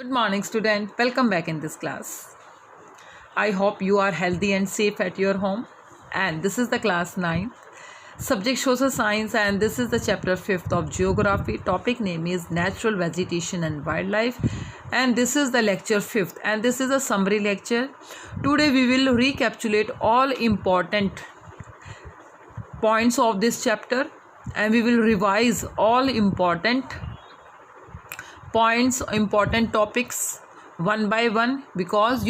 Good morning, student. Welcome back in this class. I hope you are healthy and safe at your home. And this is the class 9, subject social science, and this is the chapter 5th of geography. Topic name is natural vegetation and wildlife, and this is the lecture 5th, and this is a summary lecture. Today we will recapitulate all important points of this chapter, and we will revise all important points, important topics one by one, because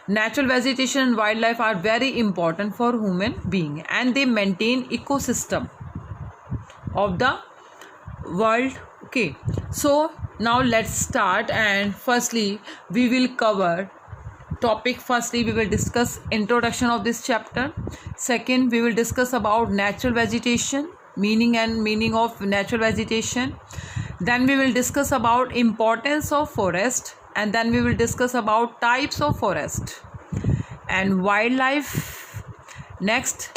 natural vegetation and wildlife are very important for human being and they maintain ecosystem of the world. Okay, so now let's start, and firstly we will cover topic. Firstly we will discuss introduction of this chapter. Second, we will discuss about natural vegetation, meaning of natural vegetation. Then we will discuss about importance of forest, and then we will discuss about types of forest and wildlife. Next,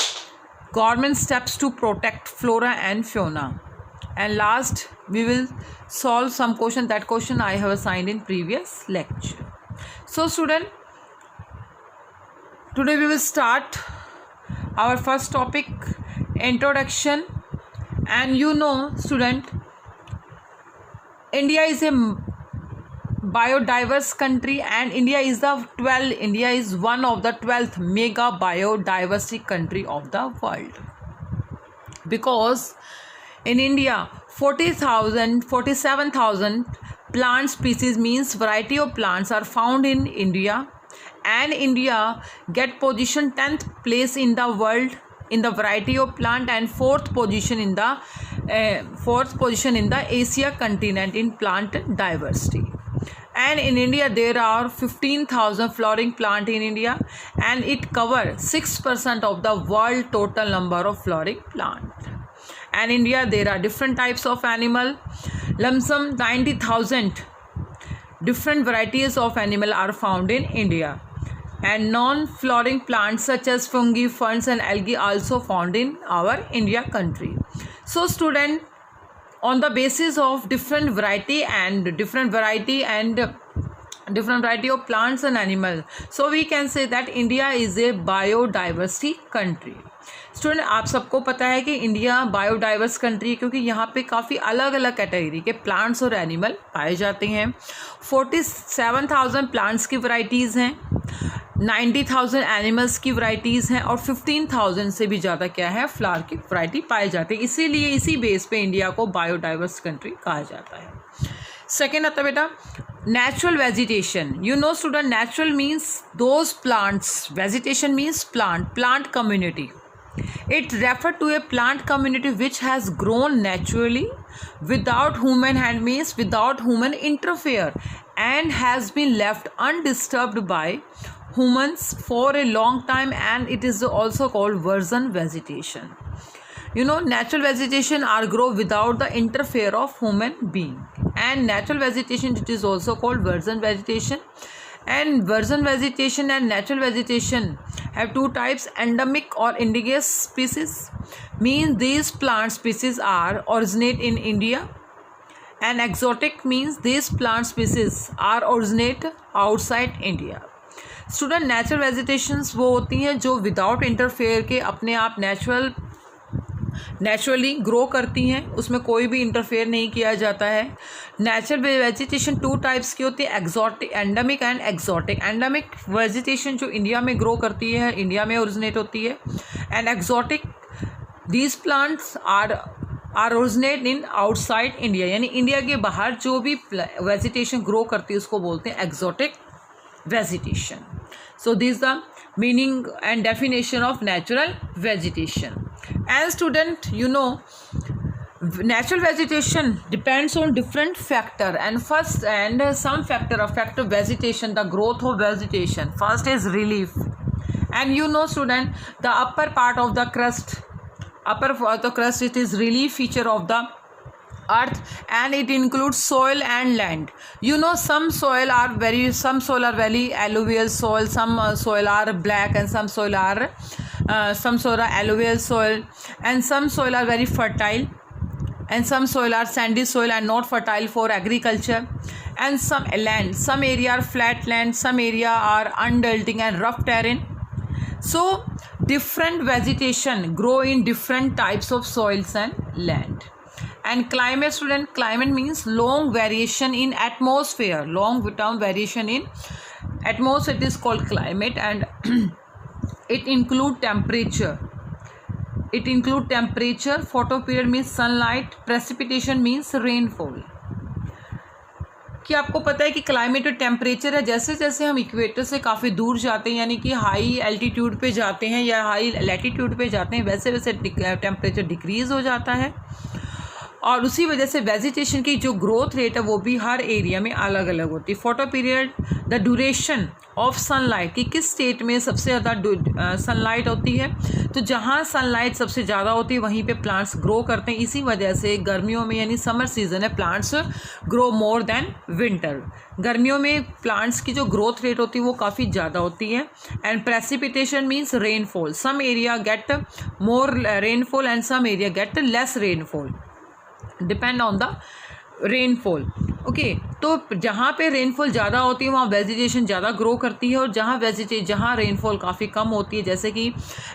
government steps to protect flora and fauna, and last we will solve some question. That question I have assigned in previous lecture. So student, today we will start our first topic, introduction. And student, India is a biodiverse country, and India is one of the 12th mega biodiversity country of the world, because in India 47,000 plant species, means variety of plants, are found in India, and India get position 10th place in the world in the variety of plant, and fourth position in the Asia continent in plant diversity. And in India there are 15,000 flowering plant in India, and it covers 6% of the world total number of flowering plant. And in India there are different types of animal. Lump sum 90,000 different varieties of animal are found in India, and non-flowering plants such as fungi, ferns and algae also found in our India country. So student, on the basis of different variety of plants and animals, so we can say that India is a biodiversity country. Student, आप सबको पता है कि India biodiverse country है, क्योंकि यहाँ पे काफ़ी अलग अलग कैटेगरी के प्लांट्स और एनिमल पाए जाते हैं. 47,000 प्लांट्स की वैरायटीज़ हैं, 90,000 एनिमल्स की वैरायटीज़ हैं, और 15,000 से भी ज़्यादा क्या है, फ्लावर की वैरायटी पाई जाती है. इसीलिए इसी बेस पे इंडिया को बायोडाइवर्स कंट्री कहा जाता है. सेकेंड आता बेटा natural vegetation. Student, natural means those plants, vegetation means plant community. It refers to a plant community which has grown naturally without human hand, means without human interfere, and has been left undisturbed by humans for a long time, and it is also called virgin vegetation. Natural vegetation are grow without the interfere of human being, and natural vegetation, it is also called virgin vegetation. And virgin vegetation and natural vegetation have two types: endemic or indigenous species, means these plant species are originate in India, and exotic means these plant species are originate outside India. Student, natural vegetations वो होती हैं जो without interfere के अपने आप naturally grow करती हैं, उसमें कोई भी इंटरफेयर नहीं किया जाता है. नेचुरल वेजिटेशन टू टाइप्स की होती है, exotic, endemic and exotic. Endemic vegetation जो इंडिया में ग्रो करती है, इंडिया में ओरिजिनेट होती है, and exotic, these plants are originate in outside India, यानी इंडिया के बाहर जो भी वेजिटेशन ग्रो करती है उसको बोलते हैं exotic vegetation. So this is the meaning and definition of natural vegetation. And student, natural vegetation depends on different factor, and some factor affect vegetation, the growth of vegetation. First is relief, and student, the upper part of the crust, it is relief feature of the earth, and it includes soil and land. Some soil are very alluvial soil, some soil are black, and some soil are alluvial soil, and some soil are very fertile, and some soil are sandy soil and not fertile for agriculture, and some land. Some area are flat land, some area are undulating and rough terrain. So different vegetation grow in different types of soils and land. And climate, student, climate means long variation in atmosphere, long term variation in atmosphere, it is called climate. And it include temperature. It include temperature, photoperiod means sunlight, precipitation means rainfall. कि आपको पता है कि climate और temperature है, जैसे जैसे हम इक्वेटर से काफ़ी दूर जाते हैं, यानी कि हाई एल्टीट्यूड पे जाते हैं या हाई लैटीट्यूड पे जाते हैं, वैसे वैसे टेम्परेचर डिक्रीज़ हो जाता है। और उसी वजह से वेजिटेशन की जो ग्रोथ रेट है वो भी हर एरिया में अलग अलग होती है। Photo period, the duration of sunlight, कि किस स्टेट में सबसे ज़्यादा सनलाइट होती है, तो जहाँ सनलाइट सबसे ज़्यादा होती है वहीं पे प्लांट्स ग्रो करते हैं। इसी वजह से गर्मियों में यानी समर सीजन है, plants grow more than winter. गर्मियों में प्लांट्स की जो ग्रोथ रेट होती है वो काफ़ी ज़्यादा होती है। And precipitation means rainfall, some area get more rainfall and some area get less rainfall, depend on the rainfall. Okay, तो जहाँ पे रेनफॉल ज़्यादा होती है वहाँ वेजिटेशन ज़्यादा ग्रो करती है, और जहाँ रेनफॉल काफ़ी कम होती है, जैसे कि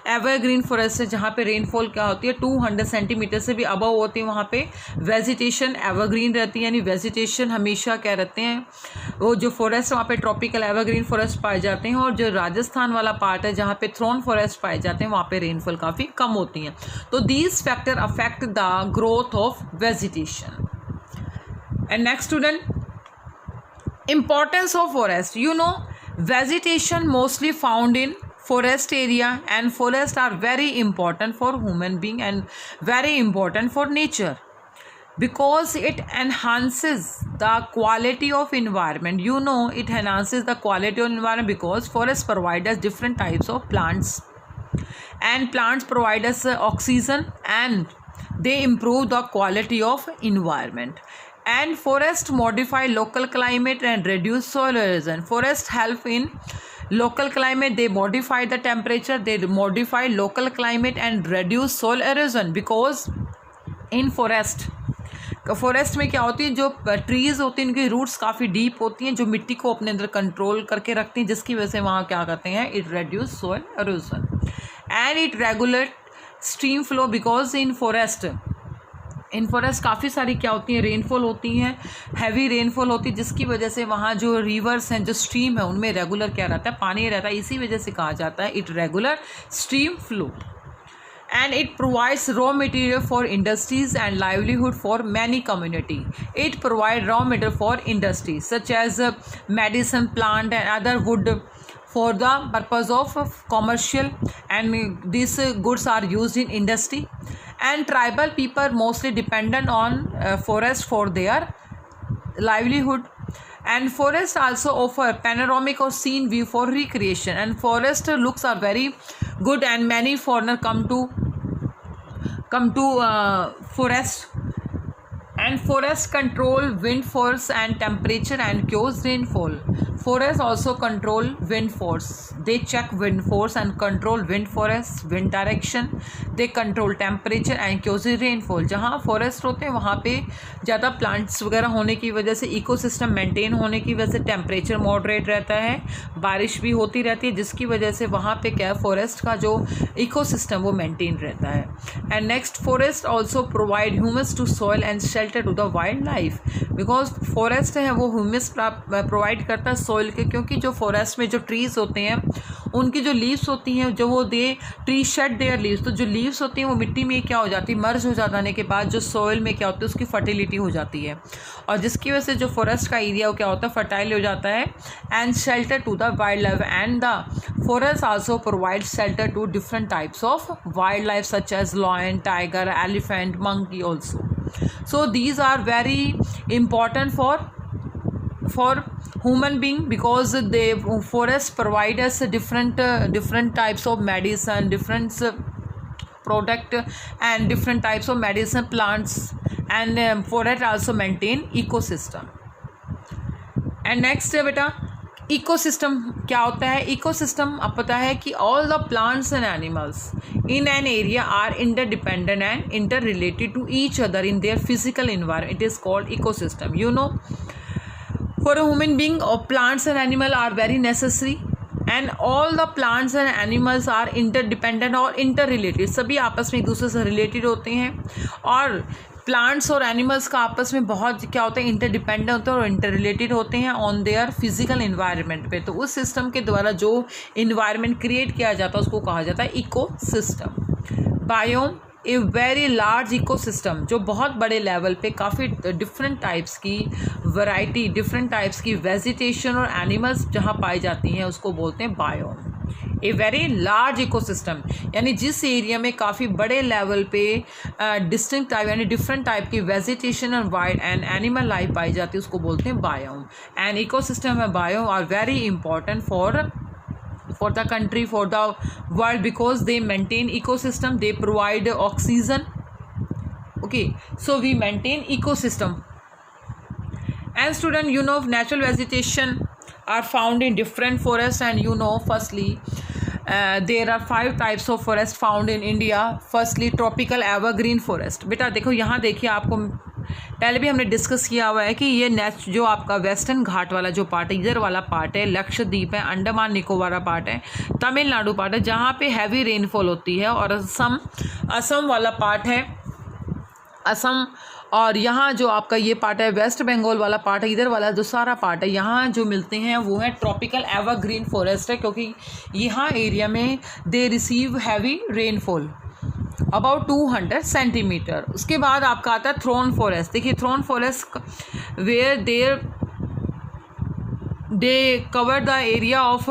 एवरग्रीन फॉरेस्ट है जहाँ पे रेनफॉल क्या होती है 200 सेंटीमीटर से भी अबव होती है, वहाँ पे वेजिटेशन एवरग्रीन रहती है, यानी वेजिटेशन हमेशा क्या रहते हैं, वो जो फॉरेस्ट वहाँ पे ट्रॉपिकल एवरग्रीन फॉरेस्ट पाए जाते हैं। और जो राजस्थान वाला पार्ट है जहाँ पे थ्रोन फॉरेस्ट पाए जाते हैं वहाँ पे रेनफॉल काफ़ी कम होती है। तो these factor affect the growth of vegetation. And next student, importance of forest. You know, vegetation mostly found in forest area, and forests are very important for human being and very important for nature because it enhances the quality of environment. You know, it enhances the quality of environment because forests provide us different types of plants, and plants provide us oxygen, and they improve the quality of environment. And forest modify local climate and reduce soil erosion. Forest help in local climate, they modify the temperature, they modify local climate and reduce soil erosion because in forest में क्या होती है, जो trees होती हैं उनकी roots काफ़ी deep होती हैं जो मिट्टी को अपने अंदर कंट्रोल करके रखती हैं, जिसकी वजह से वहाँ क्या करते हैं, it reduce soil halogen and it regulate stream flow because in forest काफ़ी सारी क्या होती हैं, रेनफॉल होती हैं, हैवी रेनफॉल होती है, जिसकी वजह से वहाँ जो रिवर्स हैं, जो स्ट्रीम है, उनमें रेगुलर क्या रहता है, पानी रहता है। इसी वजह से कहा जाता है it regular stream flow. And it provides raw material for industries and livelihood for many community. It provides raw material for industries such as medicine plant and other wood for the purpose of commercial, and these goods are used in industry. And tribal people mostly dependent on forest for their livelihood. And forests also offer panoramic or scene view for recreation, and forest looks are very good, and many foreigners come to forest. And forests control wind force and temperature and cause rainfall. Forests also control wind force. They check wind force and control wind force, wind direction. They control temperature and cause rainfall. जहाँ forest होते हैं वहाँ पे ज़्यादा plants वगैरह होने की वजह से, इकोसिस्टम मेंटेन होने की वजह से टेम्परेचर मॉडरेट रहता है, बारिश भी होती रहती है, जिसकी वजह से वहाँ पे क्या है, फॉरेस्ट का जो इकोसिस्टम वो मेंटेन रहता है। And next, forest also provide humus to soil and shelter to the wild life, because forest है वो ह्यूमस प्रोवाइड करता है सॉइल के, क्योंकि जो फॉरेस्ट में जो ट्रीज़ होते हैं उनकी जो लीव्स होती हैं, जो वो ट्री शेड देयर लीव्स, तो जो लीव्स होती हैं वो मिट्टी में क्या हो जाती है, मर्ज हो जाने के बाद जो सॉइल में क्या होता है उसकी फर्टिलिटी हो जाती है, और जिसकी वजह से जो फॉरेस्ट का एरिया वो क्या होता है, फर्टाइल हो जाता है। And shelter to the wild life, and the forest also provide shelter to different types of wild life such as lion, tiger, elephant, monkey also. So these are very important for human being because the forest provide us different types of medicine, different product and different types of medicine plants, and forest also maintain ecosystem. And next है बेटा ecosystem क्या होता है। Ecosystem अब पता है कि all the plants and animals in an area are interdependent and inter related to each other in their physical environment, it is called ecosystem. You know For a human being, plants and animal are very necessary and all the plants and animals are interdependent और interrelated, सभी आपस में एक दूसरे से related होते हैं और प्लांट्स और एनिमल्स का आपस में बहुत क्या होता है, इंटरडिपेंडेंट होते हैं और इंटररिलेटेड होते हैं ऑन देयर फिजिकल इन्वायरमेंट पे। तो उस सिस्टम के द्वारा जो इन्वायरमेंट क्रिएट किया जाता है उसको कहा जाता है ecosystem. Biome a very large ecosystem, जो बहुत बड़े लेवल पे काफ़ी डिफरेंट टाइप्स की वैरायटी, डिफरेंट टाइप्स की वेजिटेशन और एनिमल्स जहाँ पाई जाती हैं उसको बोलते हैं biome. A very large ecosystem यानी जिस एरिया में काफ़ी बड़े लेवल पे डिस्टिंक्ट टाइप यानी डिफरेंट टाइप की वेजिटेशन और वाइल्ड एंड एनिमल लाइफ पाई जाती है उसको बोलते हैं biome. And ecosystem and biome are very important for the country, for the world, because they maintain ecosystem, they provide oxygen. Okay, so we maintain ecosystem. And student, you know, natural vegetation are found in different forests, and you know, firstly there are 5 types of forest found in India. Firstly, tropical evergreen forest. बेटा देखो यहाँ देखिए, आपको पहले भी हमने discuss किया हुआ है कि ये जो आपका वेस्टर्न घाट वाला जो पार्ट है, इधर वाला पार्ट है, लक्षद्वीप है, अंडमान निकोबार पार्ट है, तमिलनाडु पार्ट है जहाँ पे हैवी रेनफॉल होती है, और असम वाला पार्ट है, असम, और यहाँ जो आपका ये पार्ट है वेस्ट बंगाल वाला पार्ट है, इधर वाला जो सारा पार्ट है, यहाँ जो मिलते हैं वो है ट्रॉपिकल एवरग्रीन फॉरेस्ट है, क्योंकि यहाँ एरिया में they receive heavy rainfall about 200 centimetre. उसके बाद आपका आता है थ्रोन फॉरेस्ट। देखिए thorn forest where they cover the area of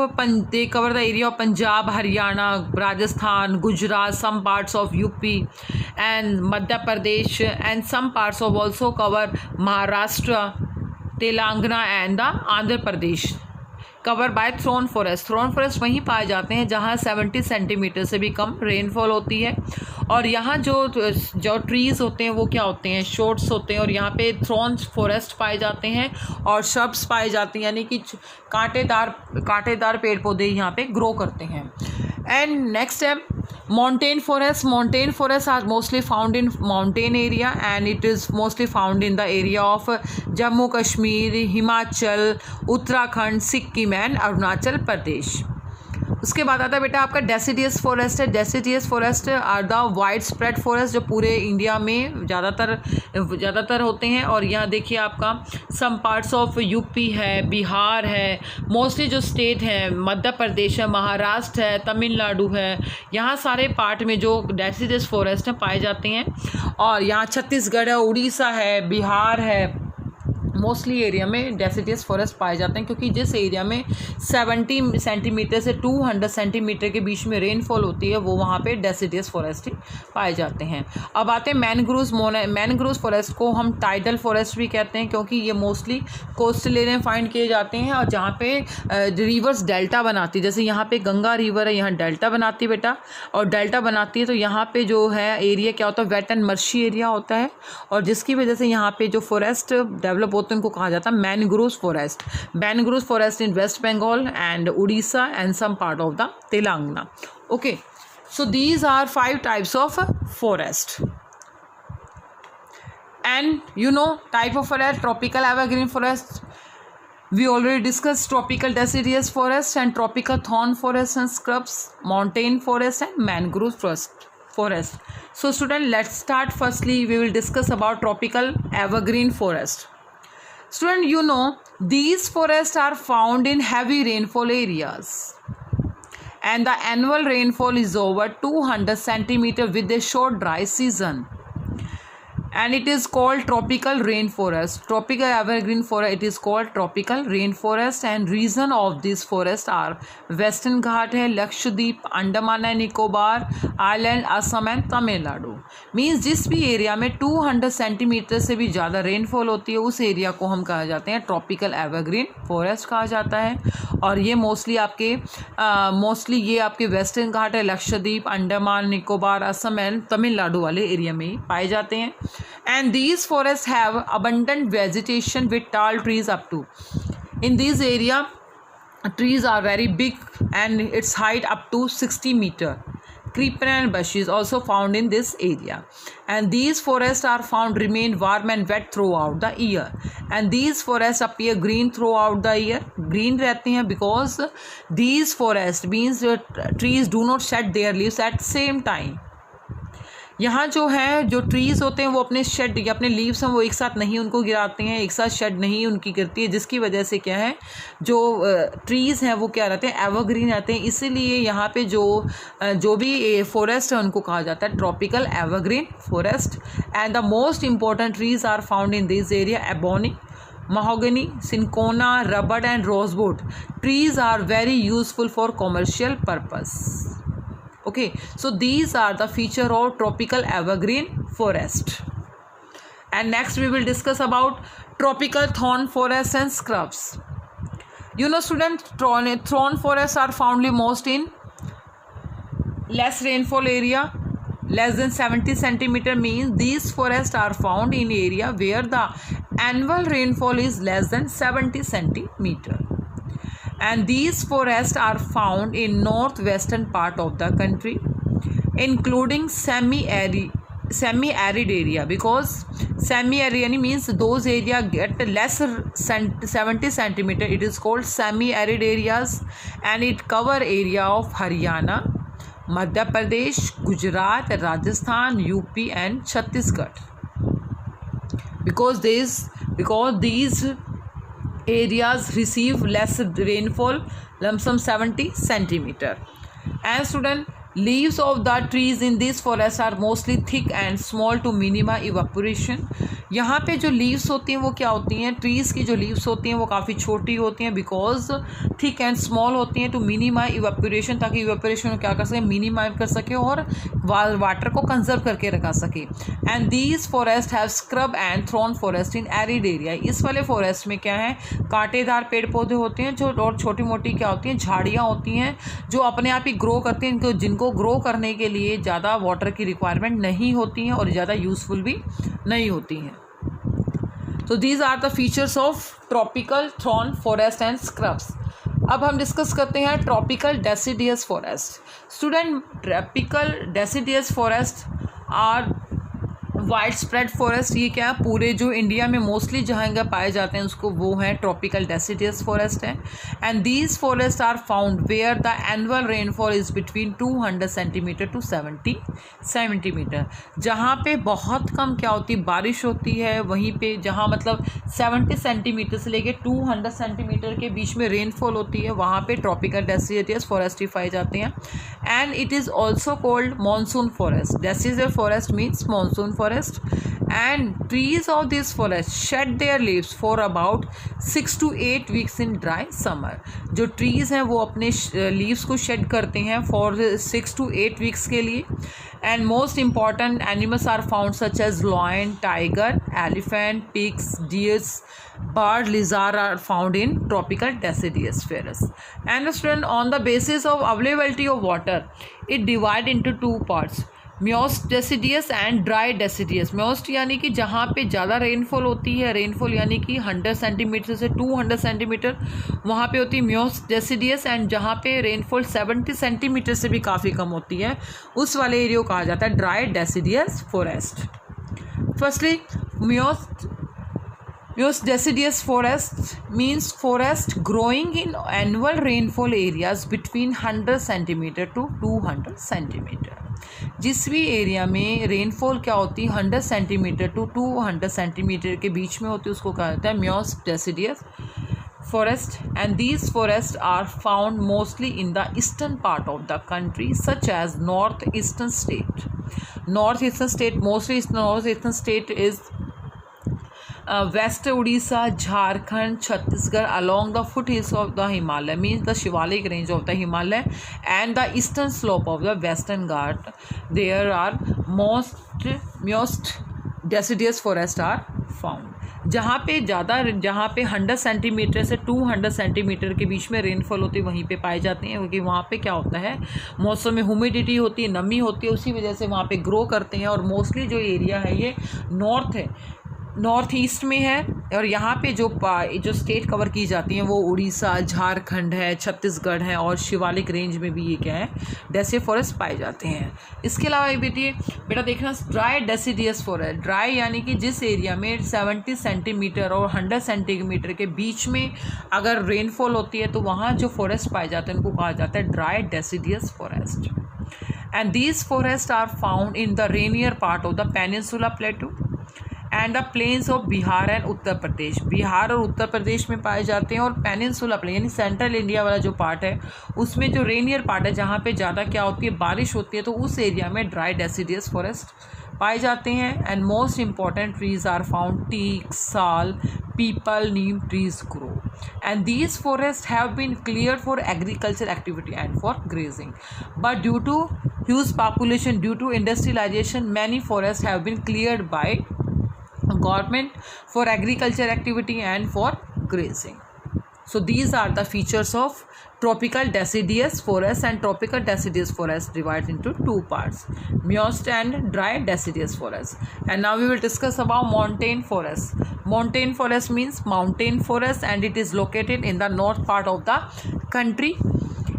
Punjab, Haryana, Rajasthan, Gujarat, some parts of UP and Madhya Pradesh and some parts of also cover Maharashtra, Telangana and the Andhra Pradesh cover by thorn forest. Thorn forest वहीं पाए जाते हैं जहाँ 70 सेंटीमीटर से भी कम रेनफॉल होती है, और यहाँ जो ट्रीज़ होते हैं वो क्या होते हैं, शॉर्ट्स होते हैं, और यहाँ पे थ्रोन फॉरेस्ट पाए जाते हैं और शब्स पाए जाते हैं, यानी कि कांटेदार पेड़ पौधे यहाँ पे ग्रो करते हैं। एंड नेक्स्ट है mountain forest. Mountain forests are mostly found in mountain area, and it is mostly found in the area of Jammu Kashmir, Himachal, Uttarakhand, Sikkim and Arunachal Pradesh. उसके बाद आता है बेटा आपका डेसिडियस फॉरेस्ट है। Deciduous forest are the wide spread forest जो पूरे India में ज़्यादातर होते हैं, और यहाँ देखिए आपका सम पार्ट्स ऑफ यूपी है, बिहार है, मोस्टली जो स्टेट है मध्य प्रदेश है, महाराष्ट्र है, तमिलनाडु है, यहाँ सारे पार्ट में जो डेसिडियस फॉरेस्ट हैं पाए जाते हैं, और यहाँ छत्तीसगढ़ है, उड़ीसा है, बिहार है, मोस्टली एरिया में डेसिडियस फॉरेस्ट पाए जाते हैं, क्योंकि जिस एरिया में 70 सेंटीमीटर से 200 सेंटीमीटर के बीच में रेनफॉल होती है वो वहाँ पे डेसिडियस फॉरेस्ट ही पाए जाते हैं। अब आते हैं मैनग्रोव्स फॉरेस्ट को हम टाइडल फॉरेस्ट भी कहते हैं, क्योंकि ये मोस्टली कोस्टल एरिया में फाइंड किए जाते हैं, और जहाँ पे रिवर्स डेल्टा बनाती है, जैसे यहाँ पे गंगा रिवर है, यहाँ डेल्टा बनाती है बेटा, और डेल्टा बनाती है तो यहाँ पे जो है एरिया क्या होता है, वेट एंड मर्शी एरिया होता है, और जिसकी वजह से यहाँ पे जो फॉरेस्ट डेवलप होते हैं उनको कहा जाता है mangroves forest. Mangroves forest in West Bengal and Orissa and some part of the Telangana. Okay, so these are 5 types of forest. And you know type of forest, tropical evergreen forest, we already discussed tropical deciduous forest and tropical thorn forest and scrubs, mountain forest and mangrove forest. So student, let's start. Firstly we will discuss about tropical evergreen forest. Student, you know these forests are found in heavy rainfall areas, and the annual rainfall is over 200 centimeter with a short dry season, and it is called tropical rainforest. Tropical evergreen forest, it is called tropical rainforest, and region of these forests are Western Ghat है, Lakshadweep, Andaman and Nicobar island, Assam and Tamil Nadu. Means जिस भी area में 200 centimetre से भी ज़्यादा rainfall होती है उस एरिया को हम कहा जाते हैं ट्रॉपिकल एवरग्रीन फॉरेस्ट कहा जाता है, और ये मोस्टली आपके वेस्टर्न घाट है, लक्षद्वीप, अंडमान निकोबार, असम एंड तमिलनाडु वाले एरिया में ही पाए जाते हैं। And these forests have abundant vegetation with tall trees up to. In this area, trees are very big and its height up to 60 meter. creeper and bushes also found in this area, and these forests are found remain warm and wet throughout the year, and these forests appear green throughout the year. Green रहते हैं because these forests means trees do not shed their leaves at same time. यहाँ जो है जो trees होते हैं वो अपने शेड या अपने लीव्स हैं वो एक साथ नहीं उनको गिराते हैं, एक साथ शेड नहीं उनकी गिरती है, जिसकी वजह से क्या है जो ट्रीज़ हैं वो क्या रहते हैं, एवरग्रीन रहते हैं. इसीलिए यहाँ पे जो भी फॉरेस्ट है उनको कहा जाता है tropical evergreen forest. And the most important trees are found in this area ebony, mahogany, cinchona, rubber and rosewood. Trees are very useful for commercial purpose. Okay, so these are the feature of tropical evergreen forest. And next we will discuss about tropical thorn forests and scrubs. You know students, thorn forests are found most in less rainfall area, less than 70 centimeter, means these forests are found in area where the annual rainfall is less than 70 centimeter. And these forests are found in northwestern part of the country, including semi-arid area, because semi-arid means those area get less 70 centimeter. It is called semi-arid areas, and it cover area of Haryana, Madhya Pradesh, Gujarat, Rajasthan, UP and Chhattisgarh. Because these areas receive less rainfall, lump sum 70 centimeter. And student, leaves of the trees in these forests are mostly thick and small to minimize evaporation. यहाँ पे जो leaves होती हैं वो क्या होती हैं, trees की जो लीव्स होती हैं वो काफ़ी छोटी होती हैं, बिकॉज थिक एंड स्मॉल होती हैं टू मिनिमाइज इवेपोरेशन, ताकि इवेपोरेशन को क्या कर सके, मिनिमाइज कर सके और वाटर को कंजर्व करके रखा सके. And these forest have scrub and thrown forest in arid area. इस वाले फॉरेस्ट में क्या है, कांटेदार पेड़ पौधे होते हैं जो और छोटी मोटी क्या होती हैं, झाड़ियाँ होती हैं जो अपने आप ही ग्रो करती हैं, जिनको ग्रो करने के लिए ज़्यादा वाटर की रिक्वायरमेंट नहीं होती हैं और ज़्यादा यूज़फुल भी नहीं होती हैं. So these are the features of tropical thorn forest and scrubs. अब हम डिस्कस करते हैं tropical deciduous forest. Student, tropical deciduous forest are wide spread forest. ये क्या है, पूरे जो इंडिया में मोस्टली जहाँ पाए जाते हैं उसको वो हैं ट्रॉपिकल डेसिडियस फॉरेस्ट है. And these forest are found where the annual rainfall is between 200 centimetre to 70 centimetre. जहाँ पे बहुत कम क्या होती है, बारिश होती है, वहीं पे जहाँ मतलब 70 सेंटीमीटर से लेके 200 सेंटीमीटर के बीच में रेनफॉल होती है, वहाँ पे ट्रॉपिकल डेसिडियस फॉरेस्ट पाए जाते हैं. And it is also called monsoon forest. Deciduous forest means monsoon forest, and trees of this forest shed their leaves for about 6 to 8 weeks in dry summer. जो trees हैं वो अपने leaves को shed करते हैं for 6 to 8 weeks के लिए. And most important animals are found such as lion, tiger, elephant, pigs, deers, bird, lizard are found in tropical deciduous forest. And student, on the basis of availability of water, it divide into two parts, most deciduous and dry deciduous. Most यानी कि जहाँ पे ज़्यादा rainfall होती है, rainfall यानी कि 100 centimetre से 200 सेंटीमीटर, वहाँ पे होती है मोस्ट डेसिडियस. एंड जहाँ पे रेनफॉल 70 सेंटीमीटर से भी काफ़ी कम होती है, उस वाले एरिया को कहा जाता है dry deciduous forest. Firstly, most deciduous forest means forest growing in annual rainfall areas between 100 centimetre to 200 centimetre. जिस भी एरिया में रेनफॉल क्या होती है 100 सेंटीमीटर टू 200 सेंटीमीटर के बीच में होती है, उसको कहा जाता है most deciduous forest. And these forest are found mostly in the eastern part of the country such as north eastern state. North eastern state, mostly north eastern state is west Orissa, Jharkhand, Chhattisgarh along the foothills of the Himalaya, means the Shivalik range of the Himalaya and the eastern slope of the Western Ghat. There are most deciduous forests are found. जहाँ पे 100 centimetre से 200 centimetre के बीच में rainfall होती है वहीं पे पाए जाते हैं, क्योंकि वहाँ पे क्या होता है, मौसम में ह्यूमिडिटी होती है, नमी होती है, उसी वजह से वहाँ पे ग्रो करते हैं. और मोस्टली जो एरिया है ये नॉर्थ ईस्ट में है, और यहाँ पे जो स्टेट कवर की जाती हैं वो उड़ीसा, झारखंड है, छत्तीसगढ़ है और शिवालिक रेंज में भी ये क्या है डेसिडियस फॉरेस्ट पाए जाते हैं। इसके अलावा ये बेटा देखना ड्राई डेसिडियस फॉरेस्ट, ड्राई यानी कि जिस एरिया में 70 सेंटीमीटर और 100 सेंटीमीटर के बीच में अगर रेनफॉल होती है तो वहाँ जो फॉरेस्ट पाए जाते हैं उनको कहा जाता है dry deciduous forest. And these forests are found in the rainier part of the Peninsula Plateau and the plains of Bihar and Uttar Pradesh. Bihar और उत्तर प्रदेश में पाए जाते हैं और पेनिनसुला प्लेन यानी सेंट्रल इंडिया वाला जो पार्ट है उसमें जो रेनियर पार्ट है जहाँ पे ज़्यादा क्या होती है बारिश होती है तो उस एरिया में ड्राई डेसिडियस फॉरेस्ट पाए जाते हैं। And most important trees are found teak, sal, peepal, neem trees grow and these forests have been cleared for agricultural activity and for grazing, but due to huge population, due to industrialization, many forests have been cleared by government for agriculture activity and for grazing. So these are the features of tropical deciduous forest, and tropical deciduous forest divided into two parts, moist and dry deciduous forest. And now we will discuss about montane forest. Montane forest means mountain forest and it is located in the north part of the country.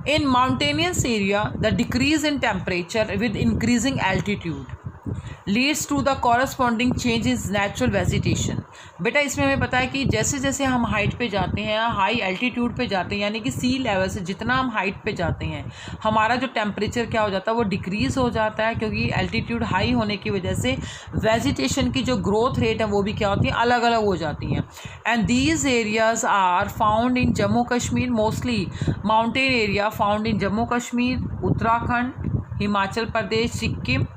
In mountainous area, the decrease in temperature with increasing altitude leads to the corresponding change in natural vegetation. बेटा इसमें हमें पता है कि जैसे जैसे हम height पे जाते हैं, हाई एल्टीट्यूड पे जाते हैं, यानी कि सी लेवल से जितना हम हाइट पे जाते हैं हमारा जो टेम्परेचर क्या हो जाता है वो डिक्रीज़ हो जाता है, क्योंकि एल्टीट्यूड हाई होने की वजह से वेजिटेशन की जो ग्रोथ रेट है वो भी क्या होती है अलग अलग हो जाती हैं। And these areas are found in Jammu Kashmir, mostly mountain area found in Jammu Kashmir, Uttarakhand, Himachal Pradesh, Sikkim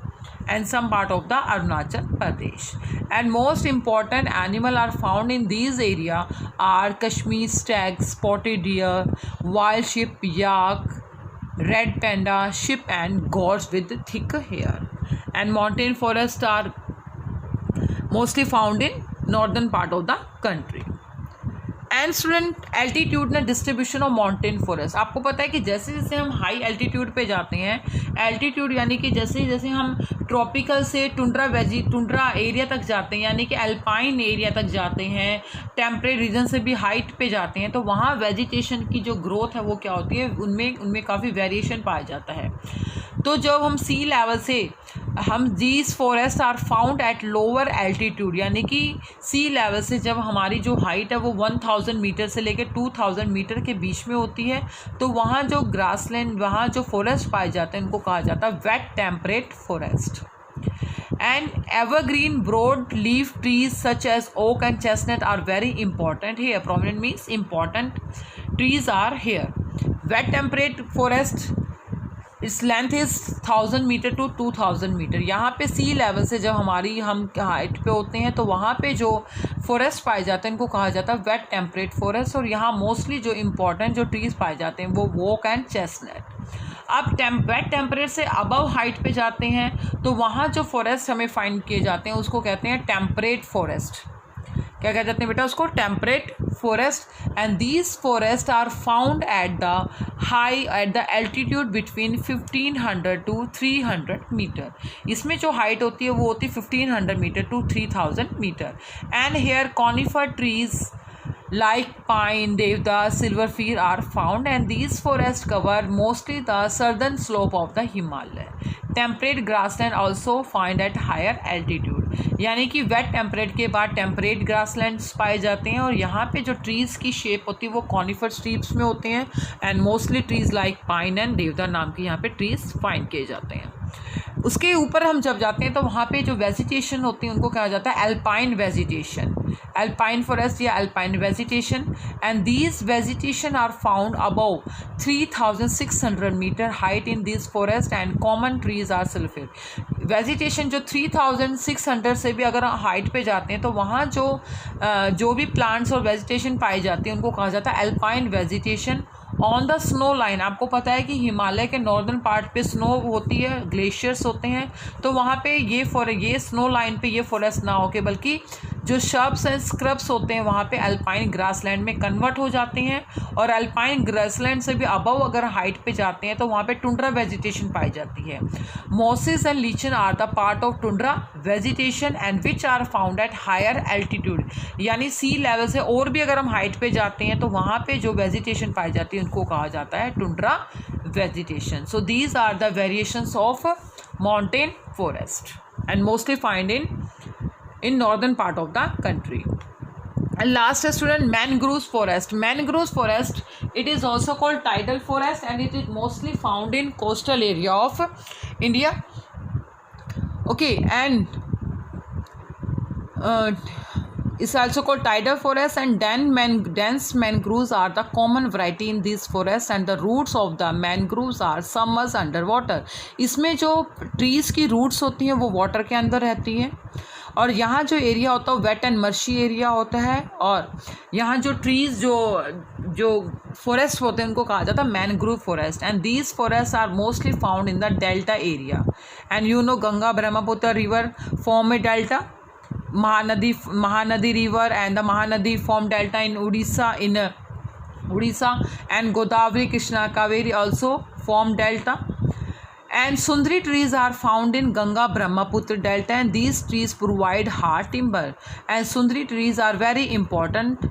and some part of the Arunachal Pradesh. And most important animal are found in these area are Kashmir stag, spotted deer, wild sheep, yak, red panda, sheep and goats with thick hair. And mountain forests are mostly found in northern part of the country. And student altitudinal distribution of mountain forest, आपको पता है कि जैसे जैसे हम high altitude पे जाते हैं, एल्टीट्यूड यानी कि जैसे जैसे हम ट्रॉपिकल से टुंड्रा एरिया तक जाते हैं यानी कि अल्पाइन एरिया तक जाते हैं, टेम्परेट रीजन से भी हाइट पे जाते हैं तो वहाँ वेजिटेशन की जो ग्रोथ है वो क्या होती है उनमें काफ़ी वेरिएशन पाया जाता है। तो जब हम सी लेवल से these forest are found at lower altitude यानी कि सी लेवल से जब हमारी जो हाइट है वो 1000 मीटर से लेकर 2000 मीटर के बीच में होती है तो वहाँ जो ग्रासलैंड वहाँ जो फॉरेस्ट पाए जाते हैं उनको कहा जाता है wet temperate forest. And evergreen broad leaf trees such as oak and chestnut are very important here. Prominent means important trees are here. Wet temperate forest, its length is 1000 metre to 2000 metre. यहाँ पे सी level से जब हम height पे होते हैं तो वहाँ पे जो फॉरेस्ट पाए जाते हैं इनको कहा जाता है वेट टेम्परेट फॉरेस्ट। और यहाँ मोस्टली जो इम्पोर्टेंट जो ट्रीज़ पाए जाते हैं वो ओक एंड चेस्टनट। अब वेट टेम्परेट से अबव हाइट पे जाते हैं तो वहाँ जो फॉरेस्ट हमें फाइंड किए जाते हैं उसको कहते हैं टेम्परेट फॉरेस्ट। क्या कह जाते हैं बेटा उसको? Temperate forest. And these forest are found at the altitude between 1500 to 300 metre. इसमें जो हाइट होती है वो होती है 1500 metre to 3000 metre. And here conifer trees like pine, deodar, silver fir are found and these forests cover mostly the southern slope of the Himalaya. Temperate grassland also find at higher altitude, यानी कि wait temperate के बाद temperate grasslands पाए जाते हैं और यहाँ पे जो ट्रीज़ की शेप होती है वो कॉनिफर ट्रीज में होते हैं and mostly trees like pine and देवदार नाम के यहाँ पे ट्रीज़ फाइंड किए जाते हैं। उसके ऊपर हम जब जाते हैं तो वहाँ पे जो वेजिटेशन होती है उनको कहा जाता है अल्पाइन वेजिटेशन, अल्पाइन फॉरेस्ट या alpine vegetation. And these vegetation are found above 3600 metre height in this forest and common trees are sulphate. Vegetation जो 3600 से भी अगर हाइट पे जाते हैं तो वहाँ जो भी प्लांट्स और वेजिटेशन पाई जाती है उनको कहा जाता है alpine vegetation. On the snow line, आपको पता है कि हिमालय के नॉर्दर्न पार्ट पे स्नो होती है, ग्लेशियर्स होते हैं, तो वहाँ पे ये स्नो लाइन पे ये फॉरेस्ट ना होके बल्कि जो शर्ब्स एंड स्क्रब्स होते हैं वहाँ पे अल्पाइन ग्रासलैंड में कन्वर्ट हो जाते हैं, और अल्पाइन ग्रासलैंड से भी अबव अगर हाइट पे जाते हैं तो वहाँ पे टुंड्रा वेजिटेशन पाई जाती है। Mosses and lichen are the part of tundra vegetation and which are found at higher altitude, यानी सी लेवल से और भी अगर हम हाइट पे जाते हैं तो वहाँ पे जो वेजिटेशन पाई जाती है उनको कहा जाता है tundra vegetation. So these are the variations of mountain forest and mostly find in northern part of the country. And last student, mangroves forest. Mangroves forest, it is also called tidal forest and it is mostly found in coastal area of India. Okay, and it's also called tidal forest, and dense mangroves are the common variety in these forests, and the roots of the mangroves are submerged underwater. इसमें जो trees की roots होती हैं वो water के अंदर रहती हैं, और यहाँ जो एरिया होता है वेट एंड मर्शी एरिया होता है, और यहाँ जो ट्रीज़ जो फॉरेस्ट होते हैं उनको कहा जाता है mangrove forest, and these forest are mostly found in the delta area. And you know Ganga Brahmaputra river form a delta, Mahanadi river and the Mahanadi form delta in Orissa and Godavari Krishna Kaveri also form delta. And Sundari trees are found in Ganga Brahmaputra delta, and these trees provide hard timber, and Sundari trees are very important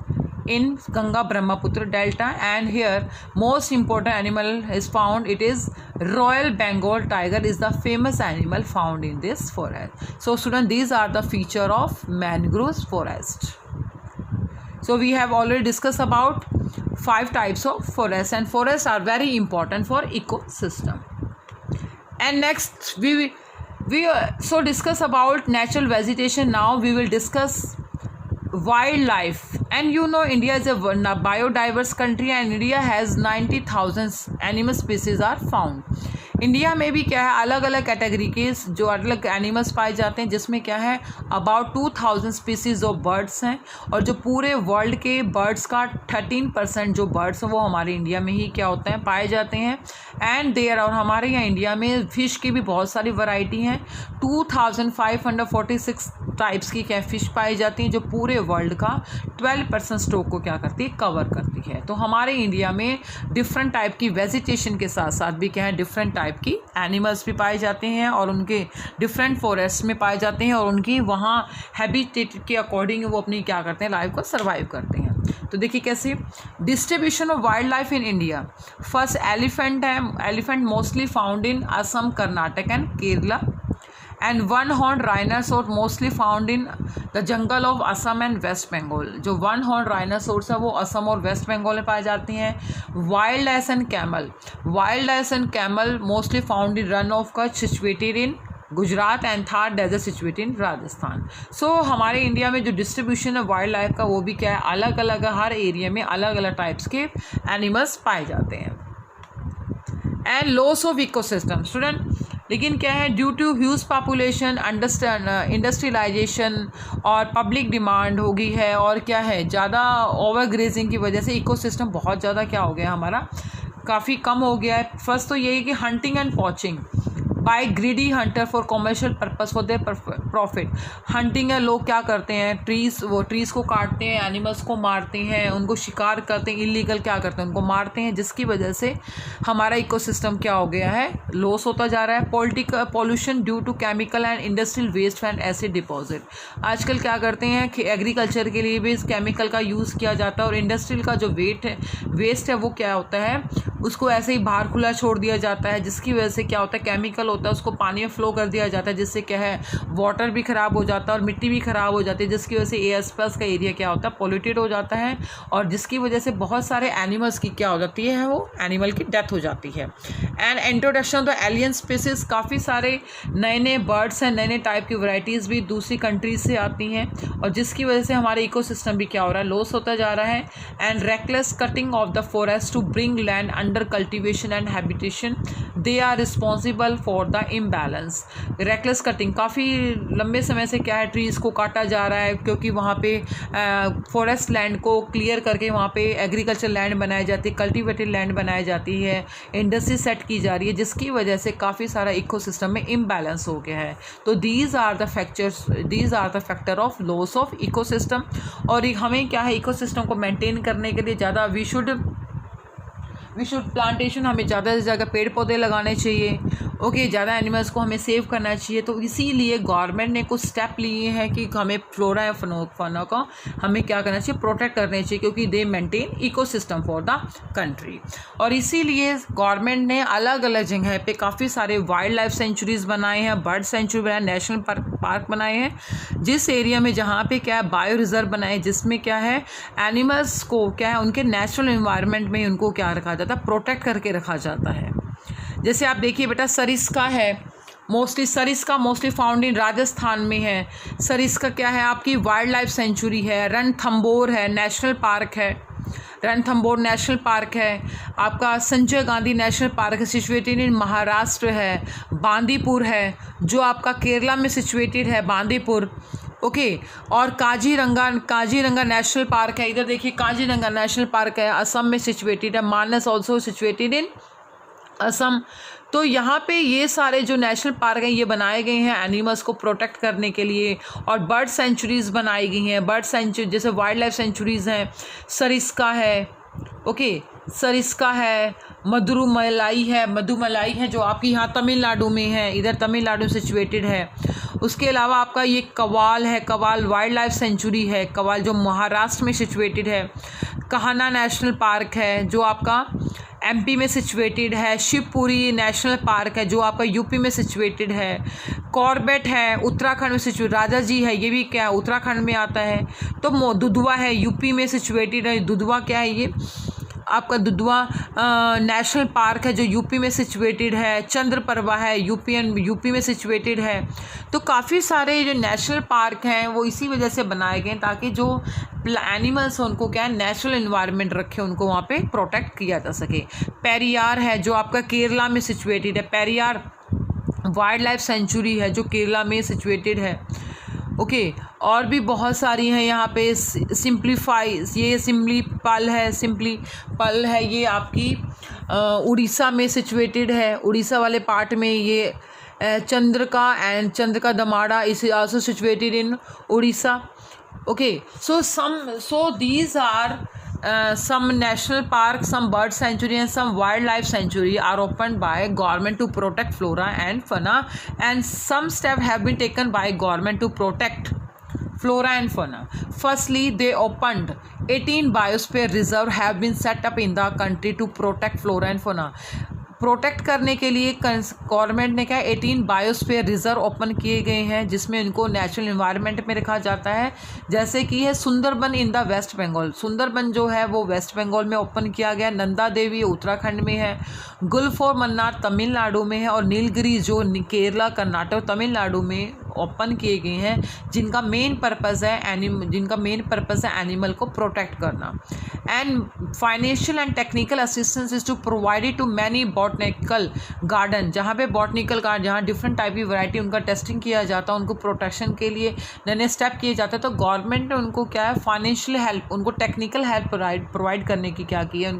in Ganga Brahmaputra delta. And here most important animal is found, it is Royal Bengal tiger is the famous animal found in this forest. So student, these are the feature of mangroves forest. So we have already discussed about 5 types of forests, and forests are very important for ecosystem. And next we so discuss about natural vegetation. Now we will discuss wildlife. And you know India is a biodiverse country, and India has 90,000 animal species are found. India में भी क्या है, अलग अलग category के जो अलग animals पाए जाते हैं, जिसमें क्या है अबाउट 2000 स्पीसीज ऑफ बर्ड्स हैं, और जो पूरे वर्ल्ड के बर्ड्स का 13% जो बर्ड्स हैं वो हमारे इंडिया में ही क्या होते हैं पाए जाते हैं. एंड देयर, और हमारे यहाँ इंडिया में फ़िश की भी बहुत सारी वैरायटी हैं. 2546 टाइप्स की क्या फ़िश पाई जाती हैं, जो पूरे वर्ल्ड का 12% स्टॉक को क्या करती है, कवर करती है. तो हमारे इंडिया में डिफरेंट टाइप की वेजिटेशन के साथ साथ भी क्या है डिफरेंट टाइप की एनिमल्स भी पाए जाते हैं, और उनके डिफरेंट फॉरेस्ट में पाए जाते हैं, और उनकी वहाँ हैबिटेट के अकॉर्डिंग वो अपनी क्या करते हैं लाइफ को सर्वाइव करते हैं. तो देखिए कैसे distribution of wild life in India. First elephant है. Elephant mostly found in Assam, Karnataka and Kerala. And one horn rhinoceros mostly found in the jungle of Assam and West Bengal. जो वन हॉर्न राइनासोर्स है वो असम और वेस्ट बंगाल में पाए जाती हैं. Wild ass and camel. Wild ass and camel mostly found in Rann of Kutch situated in Gujarat and Thar desert situated in Rajasthan. So हमारे India में जो डिस्ट्रीब्यूशन है वाइल्ड लाइफ का वो भी क्या है अलग अलग, हर एरिया में अलग अलग टाइप्स के एनिमल्स पाए जाते हैं. And loss of ecosystem student, लेकिन क्या है due to huge population, industrialisation और पब्लिक डिमांड हो गई है, और क्या है ज़्यादा ओवर ग्रेजिंग की वजह से इकोसिस्टम बहुत ज़्यादा क्या हो गया हमारा काफ़ी कम हो गया है. फर्स्ट तो यही कि hunting and poaching by greedy hunter for commercial purpose for their profit. Hunting है, लोग क्या करते हैं ट्रीज़ को काटते हैं, एनिमल्स को मारते हैं, उनको शिकार करते हैं, इलीगल क्या करते हैं उनको मारते हैं, जिसकी वजह से हमारा इकोसिस्टम क्या हो गया है लॉस होता जा रहा है. Pollution due to chemical and industrial waste and acid deposit. आजकल क्या करते हैं कि एग्रीकल्चर के लिए भी इस केमिकल का यूज़ किया जाता है, और इंडस्ट्रियल का जो वेस्ट है वो क्या होता है उसको ऐसे ही बाहर खुला छोड़ दिया जाता है, जिसकी वजह से क्या होता है केमिकल होता है उसको पानी में फ्लो कर दिया जाता है, जिससे क्या है वाटर भी ख़राब हो जाता है और मिट्टी भी ख़राब हो जाती है, जिसकी वजह से आसपास का एरिया क्या होता है पॉल्यूटेड हो जाता है, और जिसकी वजह से बहुत सारे एनिमल्स की क्या हो जाती है वो एनिमल की डेथ हो जाती है. And introduction of the alien species, काफ़ी सारे नए नए बर्ड्स हैं, नए नए टाइप की वैरायटीज़ भी दूसरी कंट्रीज से आती हैं, और जिसकी वजह से हमारे इकोसिस्टम भी क्या हो रहा है लॉस होता जा रहा है. And reckless cutting of the forest to bring land under cultivation and habitation, they are responsible for for the imbalance. Reckless cutting, काफ़ी लंबे समय से क्या है ट्रीज़ को काटा जा रहा है, क्योंकि वहाँ पे फॉरेस्ट लैंड को क्लियर करके वहाँ पे एग्रीकल्चर लैंड बनाई जाती है, कल्टिवेटेड लैंड बनाई जाती है, इंडस्ट्री सेट की जा रही है, जिसकी वजह से काफ़ी सारा इकोसिस्टम में इम्बैलेंस हो गया है। तो these are the factor of loss of ecosystem. और हमें क्या है इकोसिस्टम को मेंटेन करने के लिए ज़्यादा वी शुड प्लांटेशन, हमें ज़्यादा से ज़्यादा पेड़ पौधे लगाने चाहिए। ओके, ज़्यादा एनिमल्स को हमें सेव करना चाहिए। तो इसीलिए गवर्नमेंट ने कुछ स्टेप लिए हैं कि हमें फ्लोरा या फौना को हमें क्या करना चाहिए, प्रोटेक्ट करने चाहिए, क्योंकि दे maintain ecosystem for the country. और इसीलिए गवर्नमेंट ने अलग अलग जगह पे काफ़ी सारे वाइल्ड लाइफ सेंचुरीज़ बनाए हैं, बर्ड सेंचुरी बनाए, नेशनल पार्क बनाए हैं, जिस एरिया में जहाँ पे क्या है बायो रिजर्व बनाए, जिसमें क्या है एनिमल्स को क्या है उनके नेचुरल एनवायरनमेंट में उनको क्या रखा जाता है, प्रोटेक्ट करके रखा जाता है। जैसे आप देखिए बेटा, सरिस्का है, सरिस्का मोस्टली फाउंड इन राजस्थान में है। सरिस्का क्या है आपकी वाइल्ड लाइफ सेंचुरी है। रणथंबोर है, नेशनल पार्क है, रणथंबोर नेशनल पार्क है। आपका संजय गांधी नेशनल पार्क है, सिचुएटेड इन महाराष्ट्र है। बांदीपुर है जो आपका केरला में सिचुएटेड है, बांदीपुर। ओके, और काजीरंगा नेशनल पार्क है, इधर देखिए काजीरंगा नेशनल पार्क है, असम में सिचुएटेड है। मानस ऑल्सो सिचुएटेड इन असम। तो यहाँ पे ये सारे जो नेशनल पार्क हैं ये बनाए गए हैं एनिमल्स को प्रोटेक्ट करने के लिए। और बर्ड सेंचुरीज़ बनाई गई हैं, बर्ड सेंचुरी जैसे वाइल्ड लाइफ सेंचुरीज़ हैं, सरिस्का है, ओके, सरिस्का है, मधुमलाई है जो आपकी यहाँ तमिलनाडु में है, इधर तमिलनाडु सिचुएटेड है। उसके अलावा आपका ये कवाल है, कवाल वाइल्ड लाइफ सेंचुरी है, कवाल जो महाराष्ट्र में सिचुएटेड है। कान्हा नेशनल पार्क है जो आपका एमपी में सिचुएटेड है। शिवपुरी नेशनल पार्क है जो आपका यूपी में सिचुएटेड है। कॉर्बेट है उत्तराखंड में सिचुएटेड, राजा जी है ये भी क्या उत्तराखंड में आता है। तो दुधवा है यूपी में सिचुएटेड है। दुधवा क्या है ये आपका दुधवा नेशनल पार्क है जो यूपी में सिचुएटेड है। चंद्रप्रभा है यूपी में सिचुएटेड है। तो काफ़ी सारे जो नेशनल पार्क हैं वो इसी वजह से बनाए गए ताकि जो एनिमल्स हैं उनको क्या है नेचुरल एनवायरनमेंट रखे, उनको वहाँ पे प्रोटेक्ट किया जा सके। पेरियार है जो आपका केरला में सिचुएटेड है। पेरियार वाइल्ड लाइफ सेंचुरी है जो केरला में सिचुएटेड है। ओके, और भी बहुत सारी हैं यहाँ पे। सिम्पली पल है ये आपकी उड़ीसा में सिचुएटेड है। उड़ीसा वाले पार्ट में ये Chandaka Dampara is also situated in Orissa. Okay, so these are some national parks, some bird sanctuary and some wildlife sanctuary are opened by government to protect flora and fauna, and some steps have been taken by government to protect flora and fauna. Firstly, they opened 18 biosphere reserve have been set up in the country to protect flora and fauna. Protect करने के लिए government ने क्या 18 biosphere reserve open किए गए हैं जिसमें इनको नेचुरल एनवायरनमेंट में रखा जाता है। जैसे कि है सुंदरबन इन द वेस्ट बंगाल, सुंदरबन जो है वो वेस्ट बंगाल में ओपन किया गया। नंदा देवी उत्तराखंड में है। गुल्फ और मन्नार तमिलनाडु में है। और नीलगिरी जो केरला कर्नाटक तमिलनाडु में ओपन किए गए हैं जिनका मेन पर्पज़ है एनिमल को प्रोटेक्ट करना। And financial and technical assistance is to provided to many botanical garden, जहाँ पे बॉटनिकल गार्डन जहाँ डिफरेंट टाइप की वैरायटी उनका टेस्टिंग किया जाता है, उनको प्रोटेक्शन के लिए नए नए स्टेप किए जाते हैं। तो गवर्नमेंट ने उनको क्या है फाइनेंशियल हेल्प, उनको टेक्निकल हेल्प प्रोवाइड करने की क्या की है,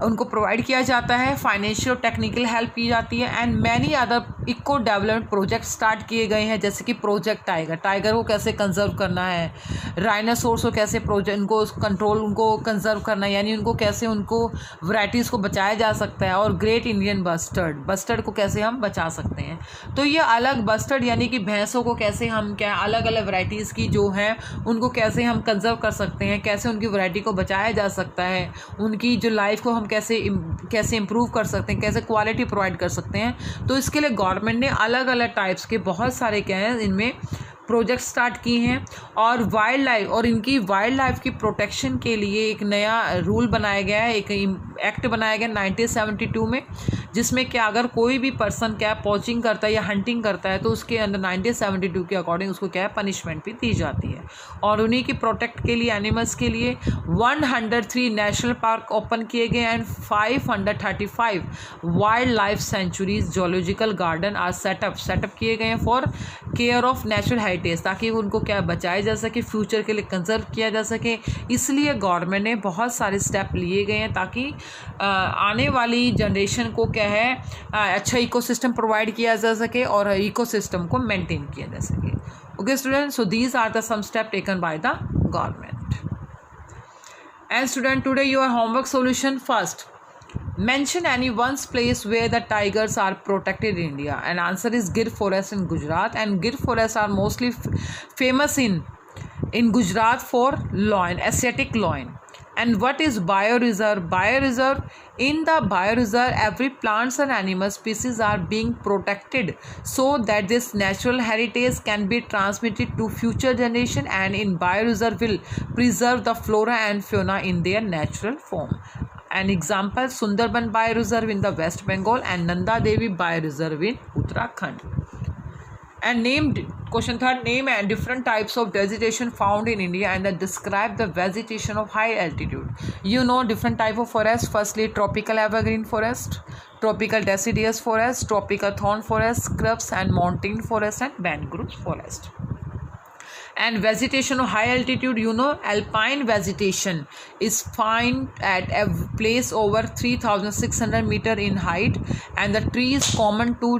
उनको प्रोवाइड किया जाता है, फाइनेंशियल और टेक्निकल हेल्प की जाती है। And many other eco development project start किए गए हैं जैसे कि प्रोजेक्ट टाइगर को कैसे कंजर्व करना है, राइनासोर्स को कैसे उनको कंजर्व करना है, यानी उनको कैसे उनको वैराइटीज़ को बचाया जा सकता है। और ग्रेट इंडियन बस्टर्ड को कैसे हम बचा सकते हैं। तो ये अलग बस्टर्ड यानी कि भैंसों को कैसे हम क्या अलग अलग वैराइटीज़ की जो है उनको कैसे हम कंजर्व कर सकते हैं, कैसे उनकी वैरायटी को बचाया जा सकता है, उनकी जो लाइफ को हम कैसे इम्प्रूव कर सकते हैं, कैसे क्वालिटी प्रोवाइड कर सकते हैं। तो इसके लिए गवर्नमेंट ने अलग अलग टाइप्स के बहुत सारे क्या हैं इनमें प्रोजेक्ट स्टार्ट किए हैं, और वाइल्ड लाइफ और इनकी वाइल्ड लाइफ की प्रोटेक्शन के लिए एक नया रूल बनाया गया है, एक एक्ट बनाया गया 1972 में, जिसमें क्या अगर कोई भी पर्सन क्या पॉचिंग करता है या हंटिंग करता है तो उसके अंदर 1972 के अकॉर्डिंग उसको क्या है पनिशमेंट भी दी जाती है। और उन्हीं की प्रोटेक्ट के लिए एनिमल्स के लिए 103 नेशनल पार्क ओपन किए गए and 535 wild life sanctuaries zoological garden are setup किए गए हैं for care of natural heritage, ताकि उनको क्या बचाया जा सके, फ्यूचर के लिए कंजर्व किया जा सके। इसलिए गवर्नमेंट ने बहुत सारे स्टेप लिए गए हैं ताकि आने वाली जनरेशन को क्या है अच्छा इकोसिस्टम प्रोवाइड किया जा सके और इकोसिस्टम को मेंटेन किया जा सके। Okay student, so these are the some step taken by the government. And student, today your homework solution first, mention any one's place where the tigers are protected in India, and answer is Gir forest in Gujarat, and Gir forests are mostly famous in Gujarat for lion, Asiatic lion. And what is bioreserve? Bioreserve, in the bioreserve every plants and animal species are being protected so that this natural heritage can be transmitted to future generation, and in bioreserve will preserve the flora and fauna in their natural form. An example, Sundarban Bioreserve in the West Bengal and Nanda Devi Bioreserve in Uttarakhand. And question third, name and different types of vegetation found in India and then describe the vegetation of high altitude. You know different type of forest. Firstly, tropical evergreen forest, tropical deciduous forest, tropical thorn forest, scrubs and mountain forest, and mangrove forest. And vegetation of high altitude, you know alpine vegetation is found at a place over 3600 meter in height, and the trees common to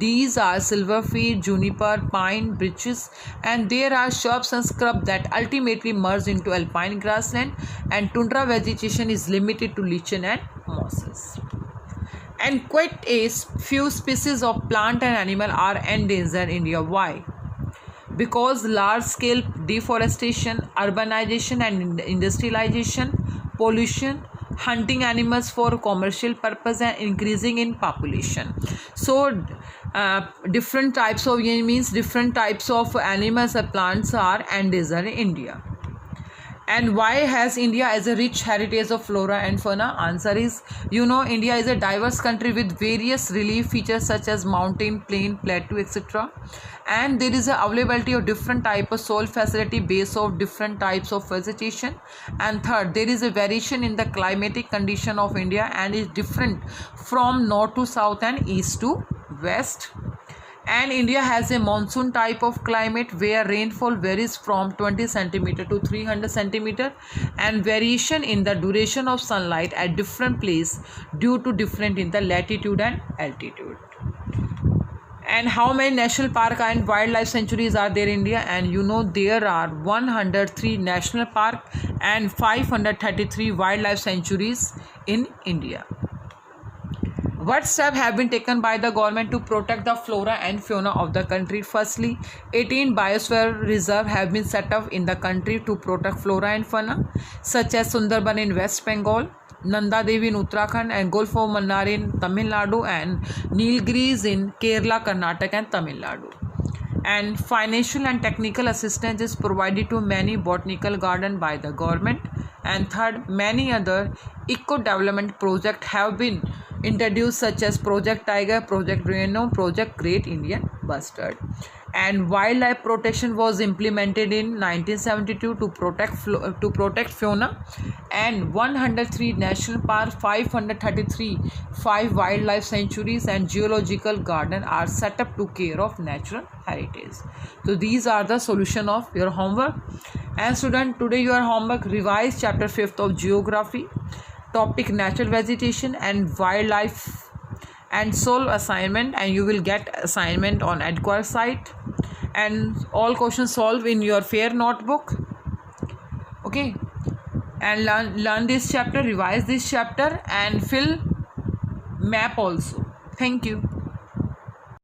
these are silverfir, juniper, pine, birches, and there are shrubs and scrub that ultimately merge into alpine grassland, and tundra vegetation is limited to lichen and mosses. And quite a few species of plant and animal are endangered in India. Why? Because large-scale deforestation, urbanization and industrialization, pollution, hunting animals for commercial purpose, and increasing in population. So different types of animals and plants are endangered in India. And why has India as a rich heritage of flora and fauna? Answer is, you know, India is a diverse country with various relief features such as mountain, plain, plateau, etc. And there is a availability of different type of soil facility based on different types of vegetation. And third, there is a variation in the climatic condition of India and is different from north to south and east to west. And India has a monsoon type of climate where rainfall varies from 20 centimeter to 300 centimeter, and variation in the duration of sunlight at different place due to different in the latitude and altitude. And how many national park and wildlife sanctuaries are there in India? And you know there are 103 national park and 533 wildlife sanctuaries in India. What steps have been taken by the government to protect the flora and fauna of the country? Firstly, 18 biosphere reserves have been set up in the country to protect flora and fauna, such as Sundarban in West Bengal, Nanda Devi in Uttarakhand, and Gulf of Mannar in Tamil Nadu, and Nilgiris in Kerala, Karnataka, and Tamil Nadu. And financial and technical assistance is provided to many botanical gardens by the government. And third, many other eco-development projects have been introduced such as Project Tiger, Project Rhino, Project Great Indian Bustard. And wildlife protection was implemented in 1972 to protect fauna, and 103 national parks, 5 wildlife sanctuaries and geological garden are set up to care of natural heritage. So these are the solution of your homework. And student, today your homework, revise chapter 5th of geography, topic natural vegetation and wildlife, and solve assignment, and you will get assignment on EdQuire site, and all questions solved in your fair notebook. Okay, and learn this chapter, revise this chapter, and fill map also. Thank you.